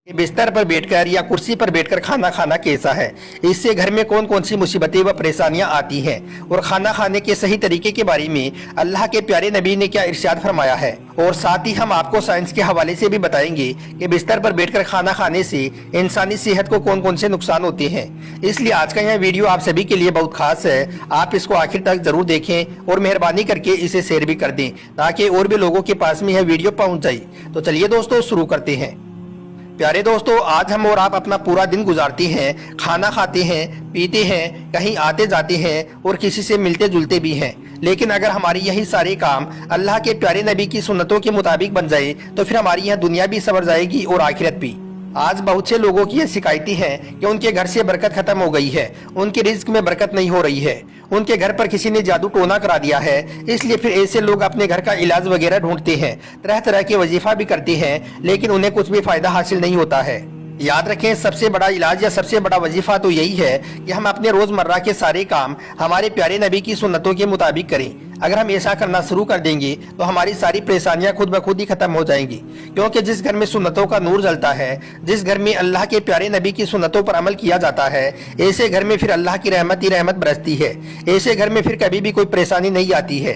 कि बिस्तर पर बैठकर या कुर्सी पर बैठकर खाना खाना कैसा है, इससे घर में कौन कौन सी मुसीबतें व परेशानियां आती हैं और खाना खाने के सही तरीके के बारे में अल्लाह के प्यारे नबी ने क्या इरशाद फरमाया है। और साथ ही हम आपको साइंस के हवाले से भी बताएंगे कि बिस्तर पर बैठकर खाना खाने से इंसानी सेहत को कौन कौन से नुकसान होते हैं। इसलिए आज का यह वीडियो आप सभी के लिए बहुत खास है, आप इसको आखिर तक जरूर देखें और मेहरबानी करके इसे शेयर भी कर दें ताकि और भी लोगों के पास में यह वीडियो पहुंच जाए। तो चलिए दोस्तों शुरू करते हैं। प्यारे दोस्तों, आज हम और आप अपना पूरा दिन गुजारते हैं, खाना खाते हैं, पीते हैं, कहीं आते जाते हैं और किसी से मिलते जुलते भी हैं। लेकिन अगर हमारी यही सारे काम अल्लाह के प्यारे नबी की सुन्नतों के मुताबिक बन जाए तो फिर हमारी यह दुनिया भी संवर जाएगी और आखिरत भी। आज बहुत से लोगों की यह शिकायतें हैं कि उनके घर से बरकत खत्म हो गई है, उनके रिज्क में बरकत नहीं हो रही है, उनके घर पर किसी ने जादू टोना करा दिया है। इसलिए फिर ऐसे लोग अपने घर का इलाज वगैरह ढूंढते हैं, तरह तरह के वजीफा भी करते हैं, लेकिन उन्हें कुछ भी फायदा हासिल नहीं होता है। याद रखें, सबसे बड़ा इलाज या सबसे बड़ा वजीफा तो यही है कि हम अपने रोजमर्रा के सारे काम हमारे प्यारे नबी की सुन्नतों के मुताबिक करें। अगर हम ऐसा करना शुरू कर देंगे तो हमारी सारी परेशानियां खुद ब खुद ही खत्म हो जाएंगी, क्योंकि जिस घर में सुन्नतों का नूर जलता है, जिस घर में अल्लाह के प्यारे नबी की सुन्नतों पर अमल किया जाता है, ऐसे घर में फिर अल्लाह की रहमत ही रहमत बरसती है। ऐसे घर में फिर कभी भी कोई परेशानी नहीं आती है।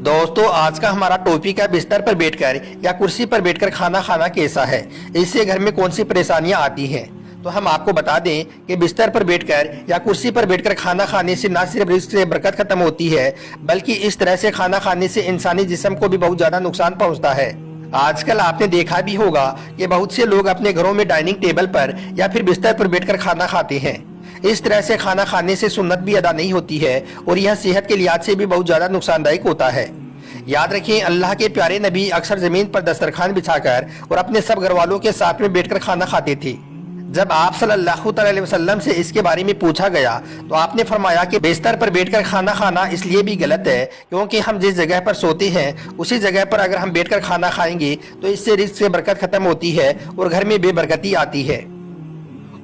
दोस्तों, आज का हमारा टॉपिक है बिस्तर पर बैठकर या कुर्सी पर बैठकर खाना खाना कैसा है, इससे घर में कौन सी परेशानियां आती हैं। तो हम आपको बता दें कि बिस्तर पर बैठकर या कुर्सी पर बैठकर खाना खाने से न सिर्फ रिज्क से बरकत खत्म होती है, बल्कि इस तरह से खाना खाने से इंसानी जिस्म को भी बहुत ज्यादा नुकसान पहुंचता है। आजकल आपने देखा भी होगा कि बहुत से लोग अपने घरों में डाइनिंग टेबल पर या फिर बिस्तर पर बैठकर खाना खाते हैं। इस तरह से खाना खाने से सुन्नत भी अदा नहीं होती है और यह सेहत के लिहाज से भी बहुत ज्यादा नुकसानदायक होता है। याद रखें, अल्लाह के प्यारे नबी अक्सर जमीन पर दस्तरखान बिछाकर और अपने सब घर वालों के साथ में बैठकर खाना खाते थे। जब आप सल्लल्लाहु अलैहि वसल्लम से इसके बारे में पूछा गया तो आपने फरमाया कि बिस्तर पर बैठकर खाना खाना इसलिए भी गलत है क्योंकि हम जिस जगह पर सोते हैं उसी जगह पर अगर हम बैठकर खाना खाएंगे तो इससे रिज्क से बरकत खत्म होती है और घर में बेबरकती आती है।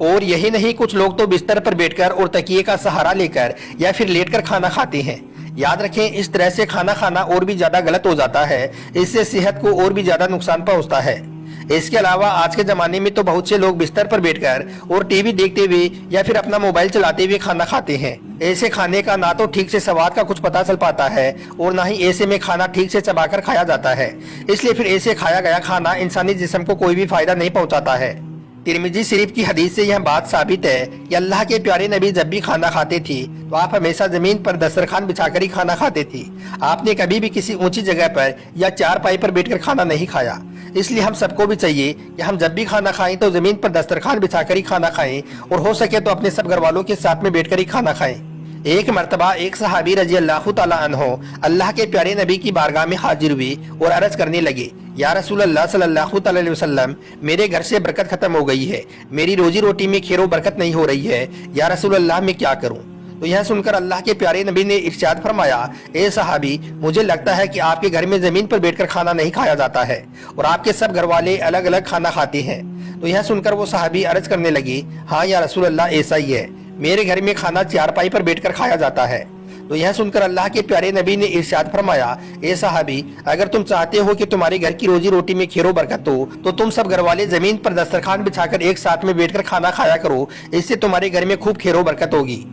और यही नहीं, कुछ लोग तो बिस्तर पर बैठकर और तकिए का सहारा लेकर या फिर लेटकर खाना खाते हैं। याद रखें, इस तरह से खाना खाना और भी ज्यादा गलत हो जाता है, इससे सेहत को और भी ज्यादा नुकसान पहुंचता है। इसके अलावा आज के जमाने में तो बहुत से लोग बिस्तर पर बैठकर और टीवी देखते हुए या फिर अपना मोबाइल चलाते हुए खाना खाते हैं। ऐसे खाने का ना तो ठीक से स्वाद का कुछ पता चल पाता है और ना ही ऐसे में खाना ठीक से चबाकर खाया जाता है। इसलिए फिर ऐसे खाया गया खाना इंसानी जिस्म को कोई भी फायदा नहीं पहुंचाता है। तिरमिजी शरीफ की हदीस से यह बात साबित है कि अल्लाह के प्यारे नबी जब भी खाना खाते थे तो आप हमेशा जमीन पर दस्तरखान बिछाकर ही खाना खाते थे। आपने कभी भी किसी ऊंची जगह पर या चारपाई पर बैठकर खाना नहीं खाया। इसलिए हम सबको भी चाहिए कि हम जब भी खाना खाएं तो जमीन पर दस्तरखान बिछाकर ही खाना खाएं और हो सके तो अपने सब घर वालों के साथ में बैठकर ही खाना खाएं। एक मर्तबा एक सहाबी रजी अल्लाह तआला अन्हो अल्लाह के प्यारे नबी की बारगाह में हाजिर हुए और अर्ज करने लगे, या रसूल अल्लाह सल्लल्लाहु अलैहि वसल्लम, मेरे घर से बरकत खत्म हो गई है, मेरी रोजी रोटी में खैर बरकत नहीं हो रही है, या रसूल अल्लाह मैं क्या करूं। तो यह सुनकर अल्लाह के प्यारे नबी ने इरशाद फरमाया, ए सहाबी, मुझे लगता है कि आपके घर में जमीन पर बैठकर खाना नहीं खाया जाता है और आपके सब घर वाले अलग अलग खाना खाते हैं। तो यह सुनकर वो सहाबी अर्ज करने लगी, हाँ या रसूल अल्लाह, ऐसा ही है, मेरे घर में खाना चारपाई पर बैठकर खाया जाता है। तो यह सुनकर अल्लाह के प्यारे नबी ने इरशाद फरमाया, ए सहाबी, अगर तुम चाहते हो कि तुम्हारे घर की रोजी रोटी में खैर बरकत हो तो तुम सब घर वाले जमीन पर दस्तरखान बिछाकर एक साथ में बैठकर खाना खाया करो, इससे तुम्हारे घर में खूब खैर बरकत होगी।